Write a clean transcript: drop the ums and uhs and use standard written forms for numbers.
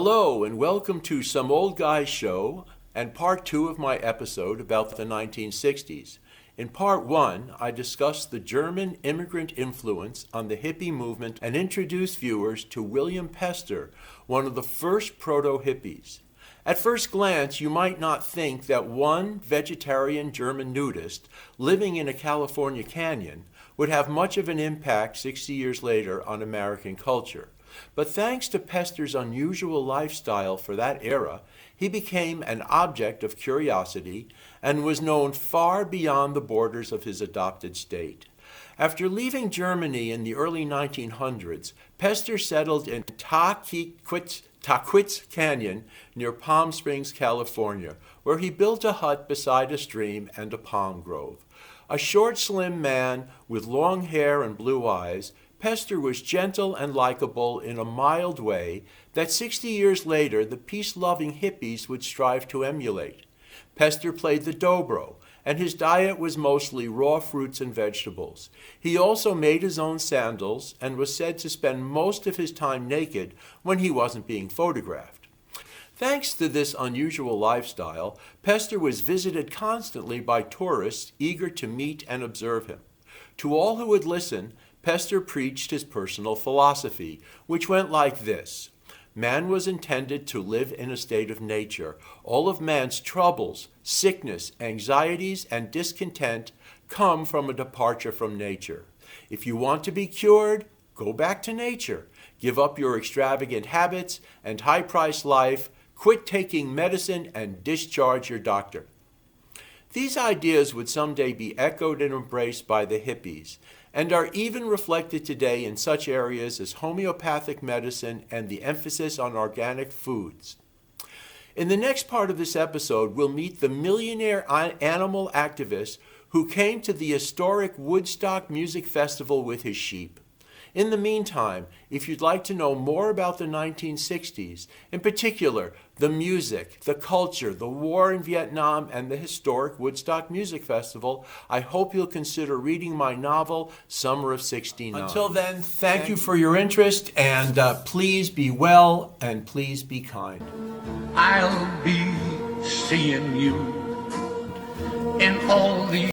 Hello and welcome to Some Old Guy Show and part 2 of my episode about the 1960s. In part 1, I discussed the German immigrant influence on the hippie movement and introduced viewers to William Pester, one of the first proto-hippies. At first glance, you might not think that one vegetarian German nudist living in a California canyon would have much of an impact 60 years later on American culture. But thanks to Pester's unusual lifestyle for that era, he became an object of curiosity and was known far beyond the borders of his adopted state. After leaving Germany in the early 1900s, Pester settled in Tahquitz Canyon near Palm Springs, California, where he built a hut beside a stream and a palm grove. A short, slim man with long hair and blue eyes, Pester was gentle and likable in a mild way that 60 years later the peace-loving hippies would strive to emulate. Pester played the dobro, and his diet was mostly raw fruits and vegetables. He also made his own sandals and was said to spend most of his time naked when he wasn't being photographed. Thanks to this unusual lifestyle, Pester was visited constantly by tourists eager to meet and observe him. To all who would listen, Pester preached his personal philosophy, which went like this. Man was intended to live in a state of nature. All of man's troubles, sickness, anxieties, and discontent come from a departure from nature. If you want to be cured, go back to nature. Give up your extravagant habits and high-priced life. Quit taking medicine and discharge your doctor. These ideas would someday be echoed and embraced by the hippies, and are even reflected today in such areas as homeopathic medicine and the emphasis on organic foods. In the next part of this episode, we'll meet the millionaire animal activist who came to the historic Woodstock Music Festival with his sheep. In the meantime, if you'd like to know more about the 1960s, in particular, the music, the culture, the war in Vietnam, and the historic Woodstock Music Festival, I hope you'll consider reading my novel, Summer of '69. Until then, thank you for your interest, and please be well, and please be kind. I'll be seeing you in all the